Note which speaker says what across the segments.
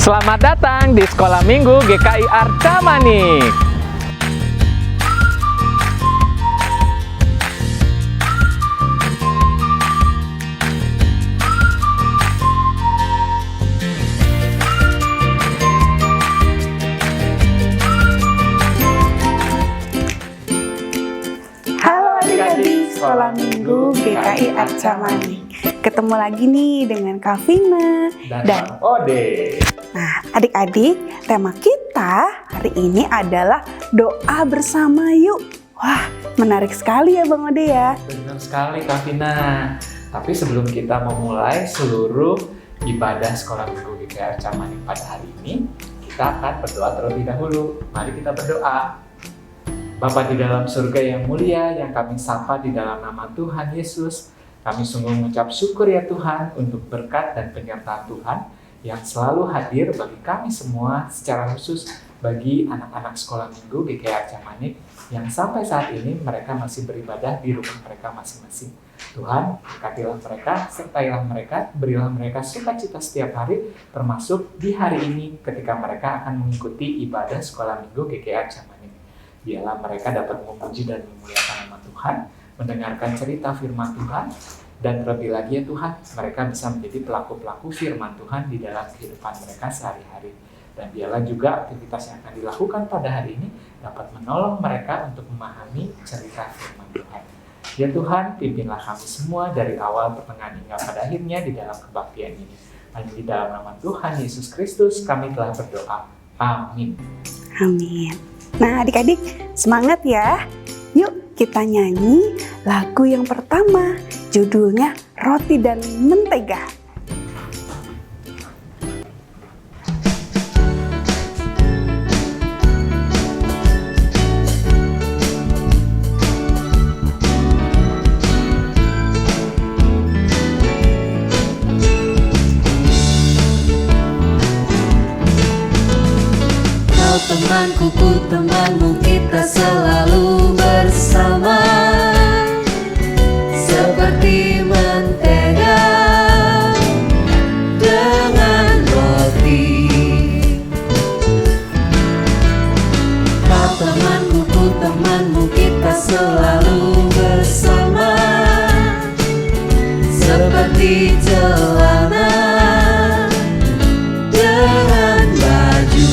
Speaker 1: Selamat datang di Sekolah Minggu GKI Arca Manik.
Speaker 2: Halo adik-adik Sekolah Minggu GKI Arca Manik. Ketemu lagi nih dengan Kak Vina
Speaker 1: Dan Bang Ode.
Speaker 2: Nah, adik-adik, tema kita hari ini adalah doa bersama yuk. Wah, menarik sekali ya Bang Ode ya.
Speaker 1: Benar sekali Kak Vina. Tapi sebelum kita memulai seluruh ibadah Sekolah Minggu GKI Arca Manik pada hari ini, kita akan berdoa terlebih dahulu. Mari kita berdoa. Bapa di dalam surga yang mulia, yang kami sapa di dalam nama Tuhan Yesus, kami sungguh mengucap syukur ya Tuhan untuk berkat dan penyertaan Tuhan yang selalu hadir bagi kami semua, secara khusus bagi anak-anak Sekolah Minggu GKI Arca Manik yang sampai saat ini mereka masih beribadah di rumah mereka masing-masing. Tuhan, berkatilah mereka, sertailah mereka, berilah mereka sukacita setiap hari, termasuk di hari ini ketika mereka akan mengikuti ibadah Sekolah Minggu GKI Arca Manik. Biarlah mereka dapat memuji dan memuliakan nama Tuhan, mendengarkan cerita firman Tuhan, dan terlebih lagi ya Tuhan, mereka bisa menjadi pelaku-pelaku firman Tuhan di dalam kehidupan mereka sehari-hari. Dan biarlah juga aktivitas yang akan dilakukan pada hari ini dapat menolong mereka untuk memahami cerita firman Tuhan. Ya Tuhan, pimpinlah kami semua dari awal, pertengahan hingga pada akhirnya di dalam kebaktian ini. Hanya di dalam nama Tuhan Yesus Kristus kami telah berdoa. Amin.
Speaker 2: Amin. Nah adik-adik, semangat ya. Yuk kita nyanyi lagu yang pertama, judulnya Roti dan Mentega.
Speaker 3: Kau temanku, ku temanmu, kita selalu bersama, seperti mentega dengan roti. Kau temanku, ku temanmu, kita selalu bersama, seperti celana dengan baju.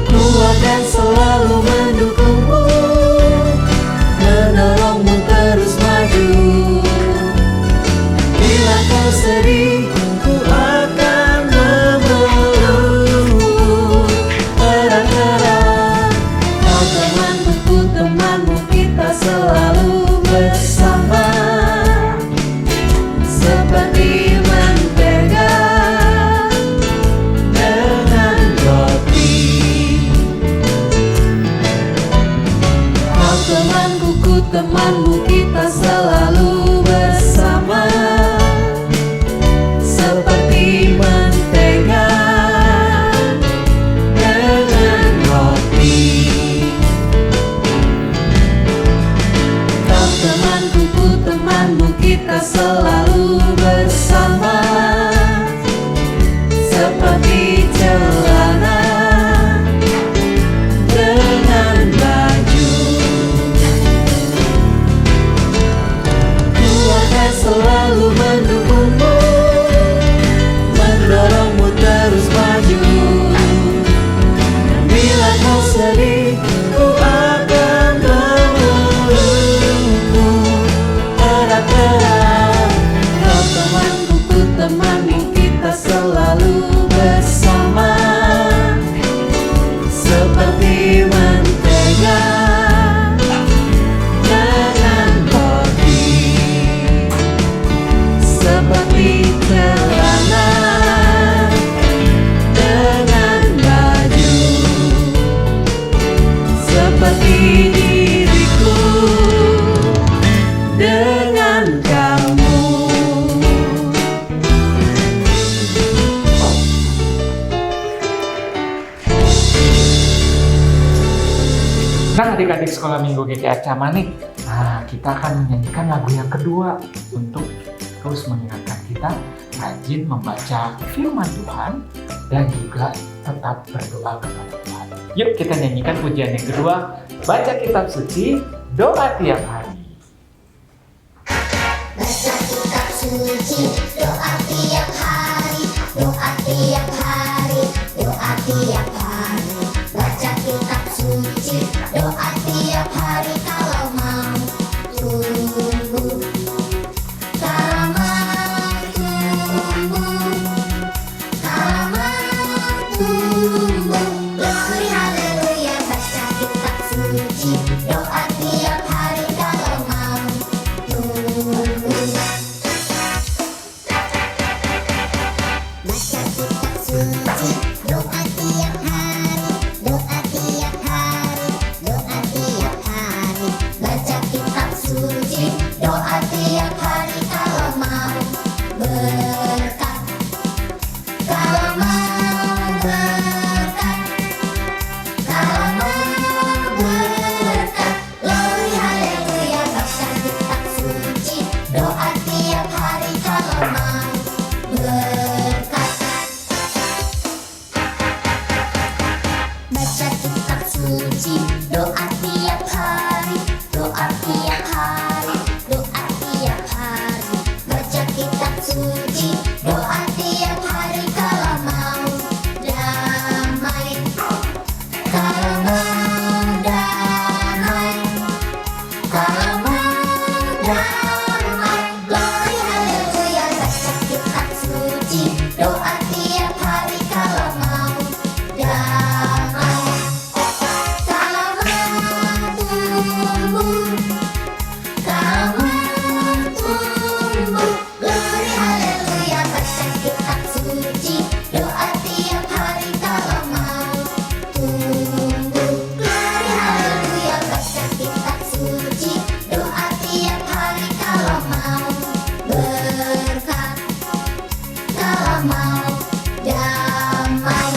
Speaker 3: Ku akan selalu mendukungmu, menolongmu terus maju. Bila kau sedih, ku akan memelukmu erat-erat. Kau temanku, ku temanmu, kita selalu bersama, seperti mentega dengan roti. Kau temanku, ku temanmu, kita selalu bersama, seperti mentega dengan roti. Kau temanku, ku temanmu, kita selalu bersama, seperti celana dengan baju. Ku akan selalu mendukungmu, mendorongmu terus maju. Bila kau sedih, ku akan memelukmu erat-erat. Kau temanku, ku temanmu, kita selalu bersama, seperti mentega dengan roti, seperti celana dengan baju, seperti diriku dengan kamu.
Speaker 1: Nah adik-adik Sekolah Minggu GKI Arca Manik, kita akan menyanyikan lagu yang kedua untuk terus mengingatkan kita rajin membaca firman Tuhan dan juga tetap berdoa kepada Tuhan. Yuk kita nyanyikan pujian yang kedua, baca kitab suci, doa tiap hari.
Speaker 4: Baca kitab suci, doa tiap hari, doa tiap hari, doa tiap hari. Baca kitab suci, doa tiap hari kalau mau tumbuh. Kalau mau tumbuh, kalau mau tumbuh. Glory haleluya, baca kitab suci, doa tiap hari kalau mau tumbuh. Baca kitab suci, doa tiap hari, doa tiap hari, doa tiap hari. Baca kitab suci, doa tiap hari kalau mau berkat, kalau mau berkat, kalau mau berkat. Glory haleluya, baca kitab suci, doa tiap hari kalau mau berkat. Baca kitab suci, doa tiap hari, doa tiap hari, doa tiap hari. Baca kitab suci, doa tiap hari kalau mau damai, kalau mau damai, kalau mau damai. Glory haleluya, baca kitab suci, doa tiap hari kalau mau damai, kalau mau tumbuh, kalau mau tumbuh. Glory haleluya, baca kitab suci, doa tiap hari kalau mau tumbuh. Glory haleluya, baca kitab suci, doa tiap hari kalau mau berkat, kalau mau damai.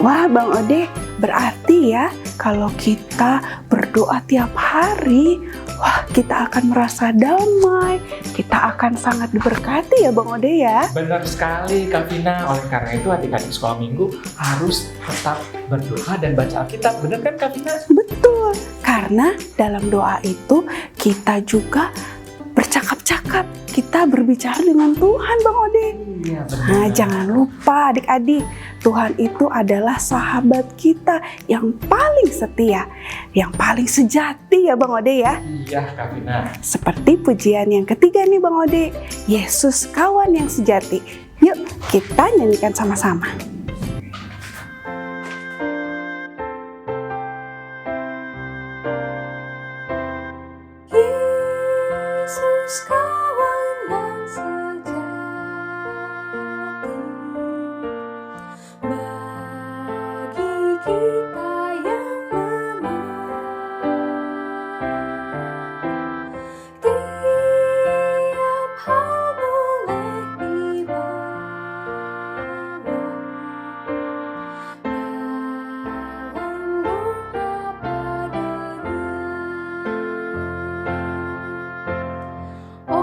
Speaker 2: Wah, Bang Ode, berarti ya kalau kita berdoa tiap hari, wah kita akan merasa damai, kita akan sangat diberkati ya Bang Ode ya.
Speaker 1: Benar sekali Kak Vina, oleh karena itu adik-adik sekolah minggu harus tetap berdoa dan baca Alkitab. Benar kan Kak Vina?
Speaker 2: Betul, karena dalam doa itu kita juga bercakap-cakap, kita berbicara dengan Tuhan Bang Ode.
Speaker 1: Iya benar.
Speaker 2: Nah, jangan lupa adik-adik, Tuhan itu adalah sahabat kita yang paling setia, yang paling sejati ya Bang Ode ya.
Speaker 1: Iya Kak Vina.
Speaker 2: Seperti pujian yang ketiga nih Bang Ode, Yesus kawan yang sejati. Yuk kita nyanyikan sama-sama.
Speaker 3: Yesus kawan yang sejati, bagi kita yang lemah, tiap hal boleh dibawa dalam doa padanya. Oh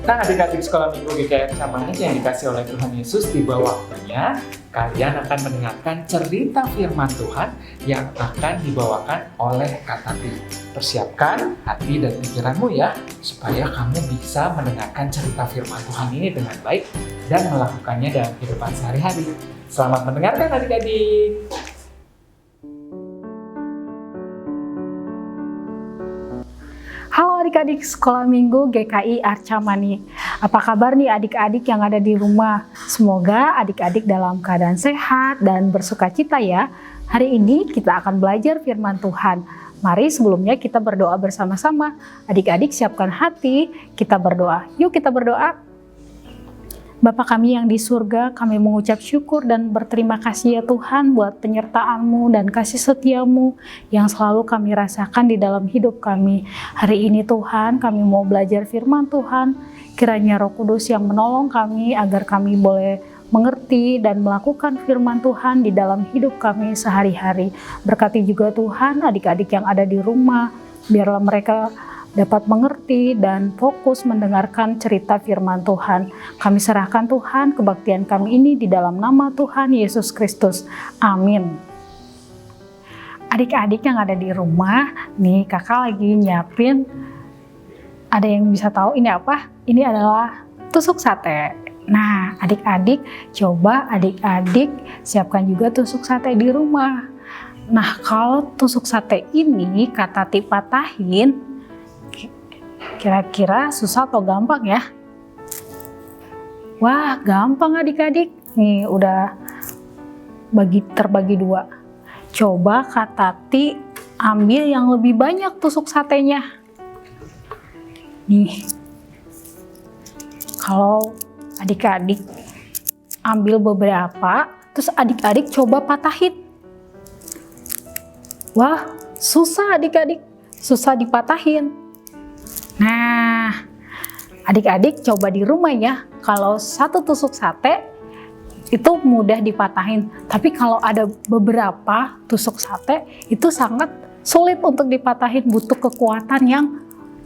Speaker 1: Nah, adik-adik sekolah minggu GKI Arca yang dikasih oleh Tuhan Yesus, tiba waktunya kalian akan mendengarkan cerita firman Tuhan yang akan dibawakan oleh Kak Tati. Persiapkan hati dan pikiranmu ya, supaya kamu bisa mendengarkan cerita firman Tuhan ini dengan baik dan melakukannya dalam kehidupan sehari-hari. Selamat mendengarkan adik-adik.
Speaker 5: Halo adik-adik sekolah minggu GKI Arca Mani. Apa kabar nih adik-adik yang ada di rumah? Semoga adik-adik dalam keadaan sehat dan bersukacita ya. Hari ini kita akan belajar firman Tuhan. Mari sebelumnya kita berdoa bersama-sama. Adik-adik siapkan hati, kita berdoa. Yuk kita berdoa. Bapa kami yang di surga, kami mengucap syukur dan berterima kasih ya Tuhan buat penyertaan-Mu dan kasih setia-Mu yang selalu kami rasakan di dalam hidup kami. Hari ini Tuhan, kami mau belajar firman Tuhan. Kiranya Roh Kudus yang menolong kami agar kami boleh mengerti dan melakukan firman Tuhan di dalam hidup kami sehari-hari. Berkati juga Tuhan adik-adik yang ada di rumah, biarlah mereka dapat mengerti dan fokus mendengarkan cerita firman Tuhan. Kami serahkan Tuhan kebaktian kami ini di dalam nama Tuhan Yesus Kristus. Amin. Adik-adik yang ada di rumah, nih kakak lagi nyiapin, ada yang bisa tahu ini apa? Ini adalah tusuk sate. Nah, adik-adik coba adik-adik siapkan juga tusuk sate di rumah. Nah, kalau tusuk sate ini Kak Tati patahin, kira-kira susah atau gampang ya? Wah, gampang adik-adik. Nih udah terbagi dua. Coba Kak Tati ambil yang lebih banyak tusuk satenya. Nih, kalau adik-adik ambil beberapa, terus adik-adik coba patahin. Wah, susah adik-adik, susah dipatahin. Nah, adik-adik coba di rumah ya, kalau satu tusuk sate itu mudah dipatahin. Tapi kalau ada beberapa tusuk sate itu sangat sulit untuk dipatahin, butuh kekuatan yang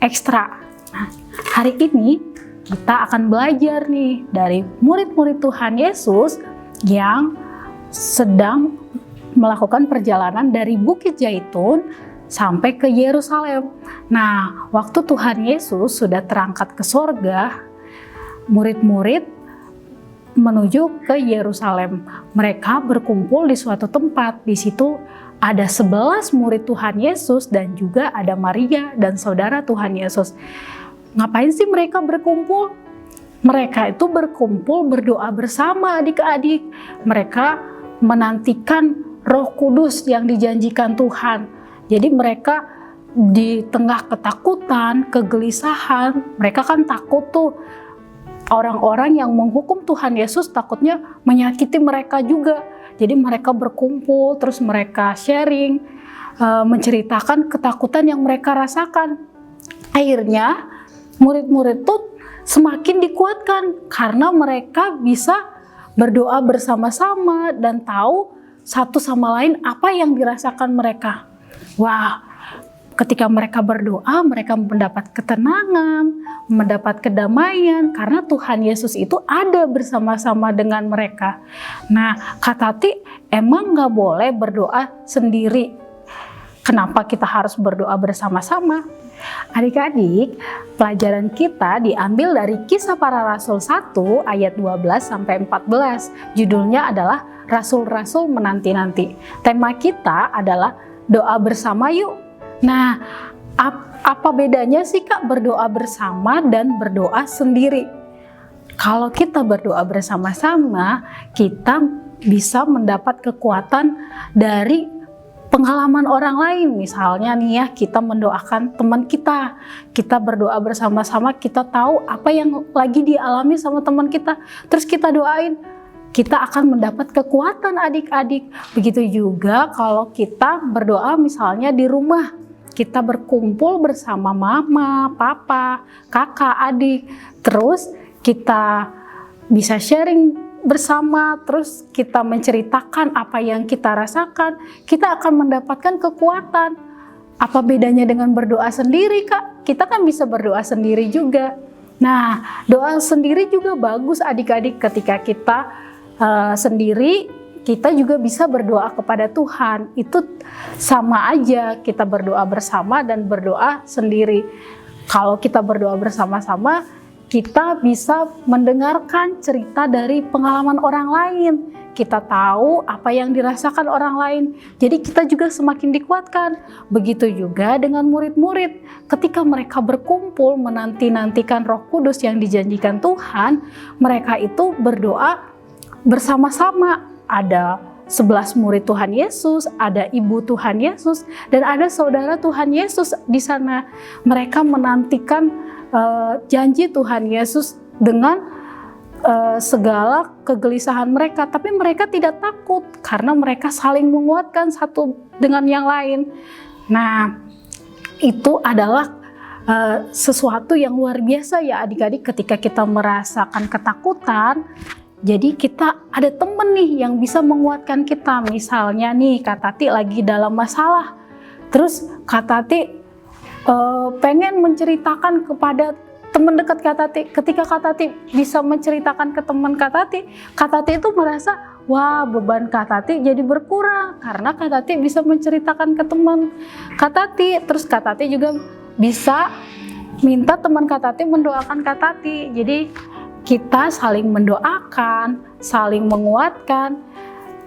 Speaker 5: ekstra. Nah, hari ini kita akan belajar nih dari murid-murid Tuhan Yesus yang sedang melakukan perjalanan dari Bukit Zaitun sampai ke Yerusalem. Nah, waktu Tuhan Yesus sudah terangkat ke sorga, murid-murid menuju ke Yerusalem. Mereka berkumpul di suatu tempat. Di situ ada 11 murid Tuhan Yesus dan juga ada Maria dan saudara Tuhan Yesus. Ngapain sih mereka berkumpul? Mereka itu berkumpul berdoa bersama adik-adik. Mereka menantikan Roh Kudus yang dijanjikan Tuhan. Jadi mereka di tengah ketakutan, kegelisahan, mereka kan takut tuh. Orang-orang yang menghukum Tuhan Yesus takutnya menyakiti mereka juga. Jadi mereka berkumpul, terus mereka sharing, menceritakan ketakutan yang mereka rasakan. Akhirnya murid-murid tuh semakin dikuatkan karena mereka bisa berdoa bersama-sama dan tahu satu sama lain apa yang dirasakan mereka. Wah, ketika mereka berdoa, mereka mendapat ketenangan, mendapat kedamaian, karena Tuhan Yesus itu ada bersama-sama dengan mereka. Nah, Kak Tati emang gak boleh berdoa sendiri. Kenapa kita harus berdoa bersama-sama? Adik-adik, pelajaran kita diambil dari Kisah Para Rasul 1 ayat 12-14. Judulnya adalah Rasul-Rasul Menanti-Nanti. Tema kita adalah doa bersama yuk. Nah, apa bedanya sih Kak berdoa bersama dan berdoa sendiri? Kalau kita berdoa bersama-sama, kita bisa mendapat kekuatan dari pengalaman orang lain. Misalnya nih ya, kita mendoakan teman kita. Kita berdoa bersama-sama, kita tahu apa yang lagi dialami sama teman kita. Terus kita doain. Kita akan mendapat kekuatan adik-adik. Begitu juga kalau kita berdoa misalnya di rumah. Kita berkumpul bersama mama, papa, kakak, adik. Terus kita bisa sharing bersama, terus kita menceritakan apa yang kita rasakan. Kita akan mendapatkan kekuatan. Apa bedanya dengan berdoa sendiri, Kak? Kita kan bisa berdoa sendiri juga. Nah, doa sendiri juga bagus adik-adik. Ketika kita sendiri, kita juga bisa berdoa kepada Tuhan. Itu sama aja, kita berdoa bersama dan berdoa sendiri. Kalau kita berdoa bersama-sama, kita bisa mendengarkan cerita dari pengalaman orang lain. Kita tahu apa yang dirasakan orang lain. Jadi kita juga semakin dikuatkan. Begitu juga dengan murid-murid. Ketika mereka berkumpul menanti-nantikan Roh Kudus yang dijanjikan Tuhan, mereka itu berdoa bersama-sama. Ada 11 murid Tuhan Yesus, ada ibu Tuhan Yesus, dan ada saudara Tuhan Yesus di sana. Mereka menantikan janji Tuhan Yesus dengan segala kegelisahan mereka, tapi mereka tidak takut karena mereka saling menguatkan satu dengan yang lain. Nah, itu adalah sesuatu yang luar biasa ya adik-adik, ketika kita merasakan ketakutan. Jadi kita ada temen nih yang bisa menguatkan kita. Misalnya nih Kak Tati lagi dalam masalah, terus Kak Tati pengen menceritakan kepada teman dekat Kak Tati. Ketika Kak Tati bisa menceritakan ke teman Kak Tati itu merasa, wah, beban Kak Tati jadi berkurang karena Kak Tati bisa menceritakan ke teman Kak Tati. Terus Kak Tati juga bisa minta teman Kak Tati mendoakan Kak Tati. Jadi kita saling mendoakan, saling menguatkan.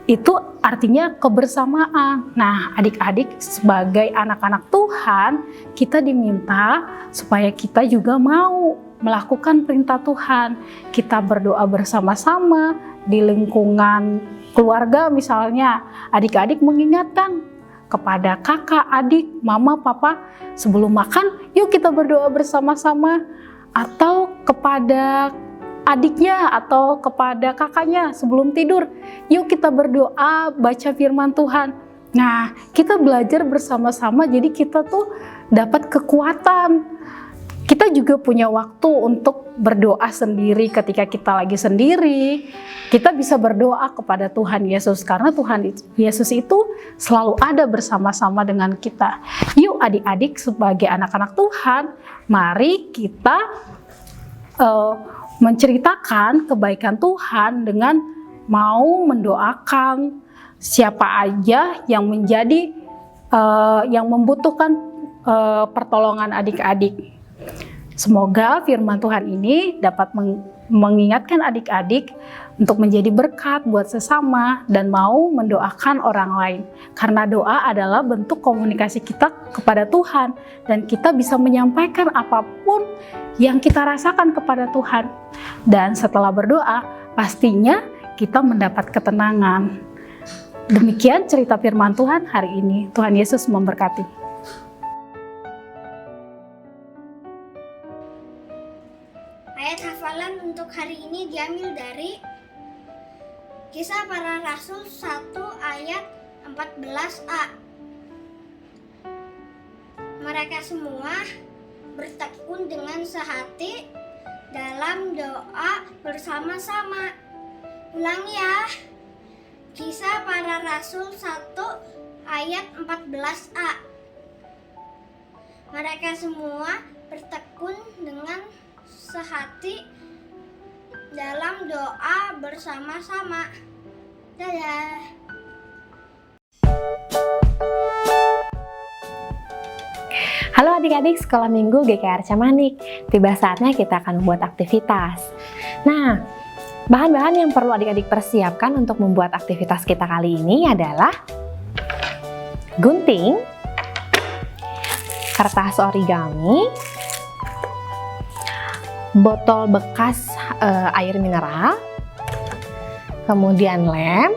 Speaker 5: Itu artinya kebersamaan. Nah, adik-adik sebagai anak-anak Tuhan, kita diminta supaya kita juga mau melakukan perintah Tuhan. Kita berdoa bersama-sama di lingkungan keluarga misalnya. Adik-adik mengingatkan kepada kakak, adik, mama, papa, sebelum makan, yuk kita berdoa bersama-sama. Atau kepada adiknya atau kepada kakaknya sebelum tidur, yuk kita berdoa, baca firman Tuhan. Nah, kita belajar bersama-sama, jadi kita tuh dapat kekuatan. Kita juga punya waktu untuk berdoa sendiri. Ketika kita lagi sendiri, kita bisa berdoa kepada Tuhan Yesus, karena Tuhan Yesus itu selalu ada bersama-sama dengan kita. Yuk adik-adik sebagai anak-anak Tuhan, mari kita menceritakan kebaikan Tuhan dengan mau mendoakan siapa aja yang menjadi yang membutuhkan pertolongan adik-adik. Semoga firman Tuhan ini dapat mengingatkan adik-adik untuk menjadi berkat buat sesama dan mau mendoakan orang lain. Karena doa adalah bentuk komunikasi kita kepada Tuhan dan kita bisa menyampaikan apapun yang kita rasakan kepada Tuhan. Dan setelah berdoa, pastinya kita mendapat ketenangan. Demikian cerita firman Tuhan hari ini. Tuhan Yesus memberkati.
Speaker 4: Ayat hafalan untuk hari ini diambil dari Kisah Para Rasul 1 ayat 14a. Mereka semua bertekun dengan sehati dalam doa bersama-sama. Ulang ya. Kisah Para Rasul 1 ayat 14a. Mereka semua bertekun dengan sehati dalam doa bersama-sama. Dadah.
Speaker 6: Halo adik-adik sekolah minggu GKR Camanik. Tiba saatnya kita akan membuat aktivitas. Nah, bahan-bahan yang perlu adik-adik persiapkan untuk membuat aktivitas kita kali ini adalah gunting, kertas origami, botol bekas air mineral, kemudian lem,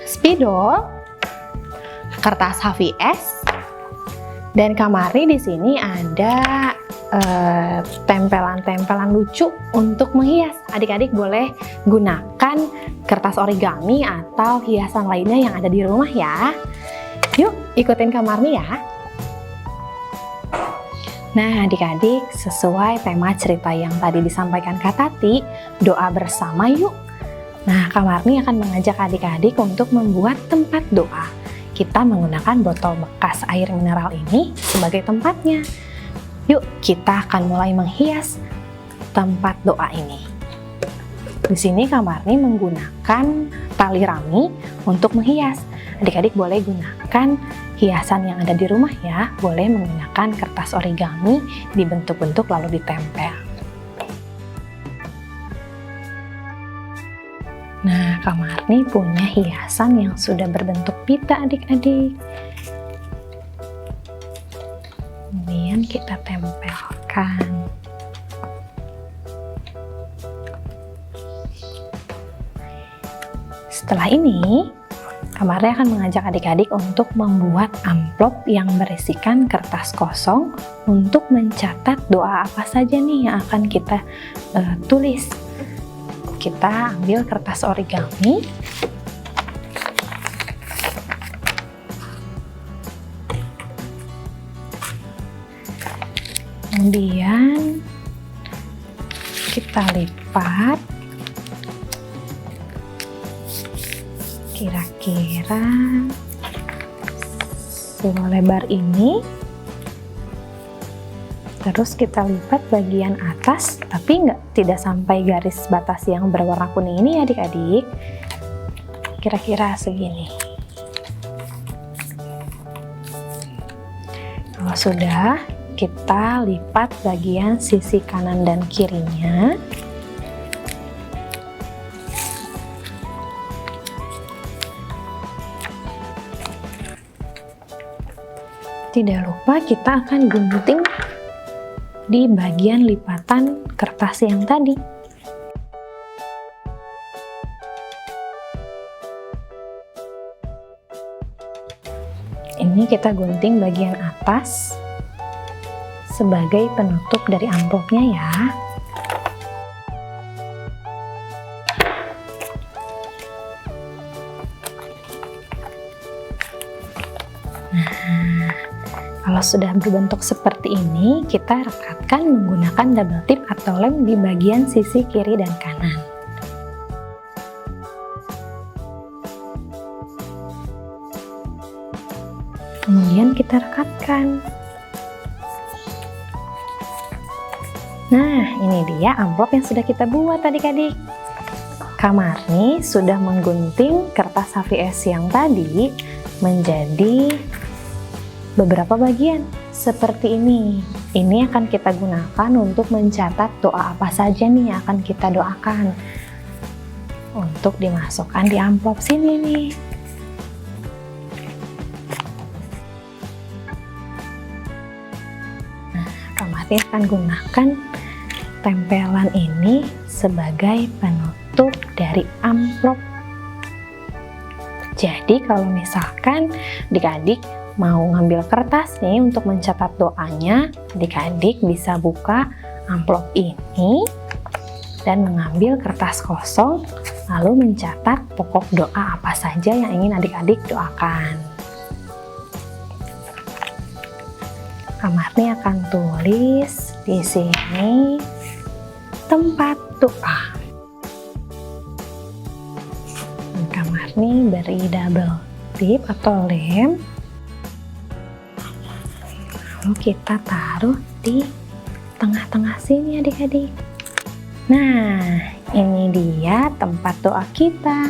Speaker 6: spidol, kertas HVS, dan kamari di sini ada tempelan-tempelan lucu untuk menghias. Adik-adik boleh gunakan kertas origami atau hiasan lainnya yang ada di rumah ya. Yuk ikutin kamarnya ya. Nah adik-adik, sesuai tema cerita yang tadi disampaikan Kak Tati, doa bersama yuk. Nah Kamarni akan mengajak adik-adik untuk membuat tempat doa. Kita menggunakan botol bekas air mineral ini sebagai tempatnya. Yuk, kita akan mulai menghias tempat doa ini. Di sini Kak Marni menggunakan tali rami untuk menghias. Adik-adik boleh gunakan hiasan yang ada di rumah ya. Boleh menggunakan kertas origami dibentuk-bentuk lalu ditempel. Nah, Kak Marni punya hiasan yang sudah berbentuk pita adik-adik. Kemudian kita tempelkan. Setelah ini, Kak Marni akan mengajak adik-adik untuk membuat amplop yang berisikan kertas kosong untuk mencatat doa apa saja nih yang akan kita tulis. Kita ambil kertas origami. Kemudian kita lipat kira-kira selebar ini. Terus kita lipat bagian atas, tapi tidak sampai garis batas yang berwarna kuning ini ya adik-adik. Kira-kira segini. Kalau sudah, kita lipat bagian sisi kanan dan kirinya. Tidak lupa kita akan gunting di bagian lipatan kertas yang tadi. Ini kita gunting bagian atas sebagai penutup dari amplopnya ya. Nah, kalau sudah berbentuk seperti ini, kita rekatkan menggunakan double tip atau lem di bagian sisi kiri dan kanan. Kemudian kita rekatkan. Nah, ini dia amplop yang sudah kita buat adik-adik. Kak Marni sudah menggunting kertas HVS yang tadi menjadi beberapa bagian seperti ini. Ini akan kita gunakan untuk mencatat doa apa saja nih yang akan kita doakan untuk dimasukkan di amplop sini nih. Nah, Kak Marni akan gunakan tempelan ini sebagai penutup dari amplop. Jadi kalau misalkan adik-adik mau ngambil kertas nih untuk mencatat doanya, adik-adik bisa buka amplop ini dan mengambil kertas kosong lalu mencatat pokok doa apa saja yang ingin adik-adik doakan. Kak Marni akan tulis di sini tempat doa. Kak Marni beri double tip atau lem. Lalu kita taruh di tengah-tengah sini adik-adik. Nah, ini dia tempat doa kita.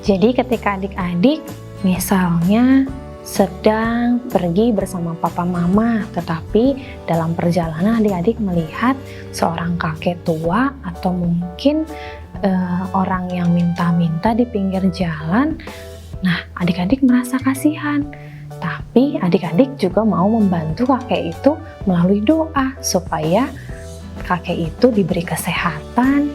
Speaker 6: Jadi ketika adik-adik misalnya sedang pergi bersama papa mama, tetapi dalam perjalanan adik-adik melihat seorang kakek tua atau mungkin orang yang minta-minta di pinggir jalan. Nah, adik-adik merasa kasihan, tapi adik-adik juga mau membantu kakek itu melalui doa supaya kakek itu diberi kesehatan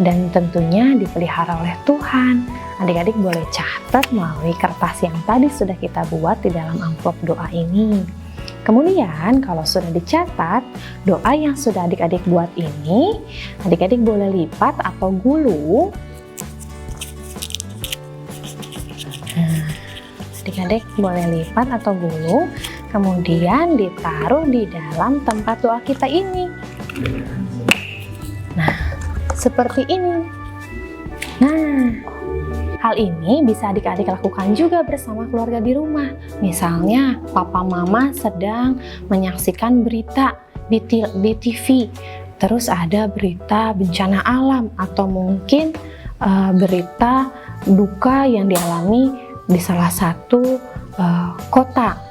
Speaker 6: dan tentunya dipelihara oleh Tuhan. Adik-adik boleh catat melalui kertas yang tadi sudah kita buat di dalam amplop doa ini. Kemudian kalau sudah dicatat doa yang sudah adik-adik buat ini, adik-adik boleh lipat atau gulung. Adik-adik boleh lipat atau gulung, kemudian ditaruh di dalam tempat doa kita ini. Nah, seperti ini. Nah, Hal ini bisa adik-adik lakukan juga bersama keluarga di rumah. Misalnya, papa mama sedang menyaksikan berita di TV, terus ada berita bencana alam atau mungkin berita duka yang dialami di salah satu kota.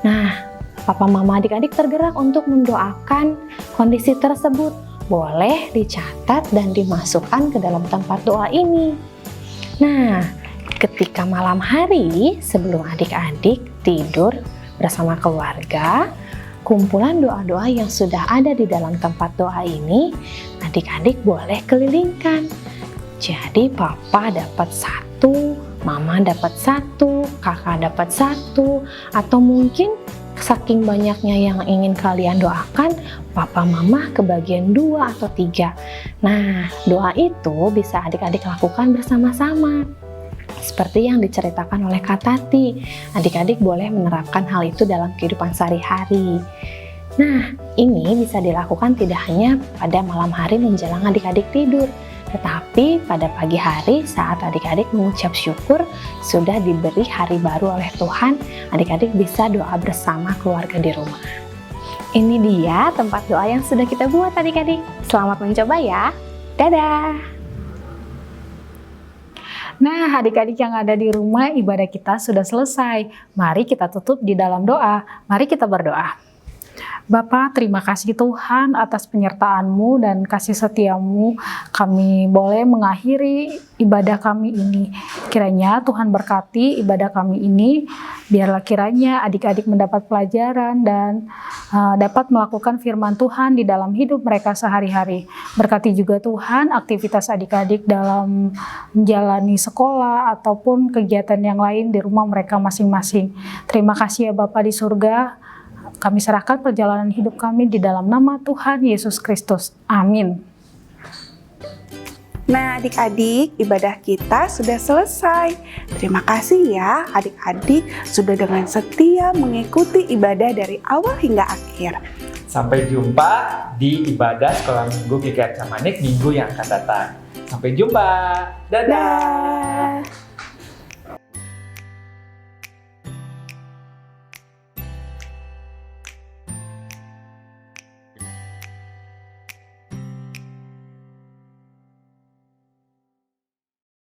Speaker 6: Nah, papa mama adik-adik tergerak untuk mendoakan kondisi tersebut. Boleh dicatat dan dimasukkan ke dalam tempat doa ini. Nah, ketika malam hari sebelum adik-adik tidur bersama keluarga, kumpulan doa-doa yang sudah ada di dalam tempat doa ini, adik-adik boleh kelilingkan. Jadi papa dapat 1, mama dapat 1, kakak dapat 1, atau mungkin saking banyaknya yang ingin kalian doakan, papa mama kebagian 2 atau 3. Nah, doa itu bisa adik-adik lakukan bersama-sama. Seperti yang diceritakan oleh Kak Tati, adik-adik boleh menerapkan hal itu dalam kehidupan sehari-hari. Nah, ini bisa dilakukan tidak hanya pada malam hari menjelang adik-adik tidur, tetapi pada pagi hari saat adik-adik mengucap syukur sudah diberi hari baru oleh Tuhan, adik-adik bisa doa bersama keluarga di rumah. Ini dia tempat doa yang sudah kita buat adik-adik. Selamat mencoba ya. Dadah!
Speaker 5: Nah, adik-adik yang ada di rumah, ibadah kita sudah selesai. Mari kita tutup di dalam doa. Mari kita berdoa. Bapa, terima kasih Tuhan atas penyertaan-Mu dan kasih setia-Mu. Kami boleh mengakhiri ibadah kami ini. Kiranya Tuhan berkati ibadah kami ini. Biarlah kiranya adik-adik mendapat pelajaran dan dapat melakukan firman Tuhan di dalam hidup mereka sehari-hari. Berkati juga Tuhan aktivitas adik-adik dalam menjalani sekolah ataupun kegiatan yang lain di rumah mereka masing-masing. Terima kasih ya Bapa di surga. Kami serahkan perjalanan hidup kami di dalam nama Tuhan Yesus Kristus. Amin.
Speaker 2: Nah, adik-adik, ibadah kita sudah selesai. Terima kasih ya adik-adik sudah dengan setia mengikuti ibadah dari awal hingga akhir.
Speaker 1: Sampai jumpa di ibadah sekolah minggu GKR Camanik minggu yang akan datang. Sampai jumpa. Dadah.
Speaker 2: Dah.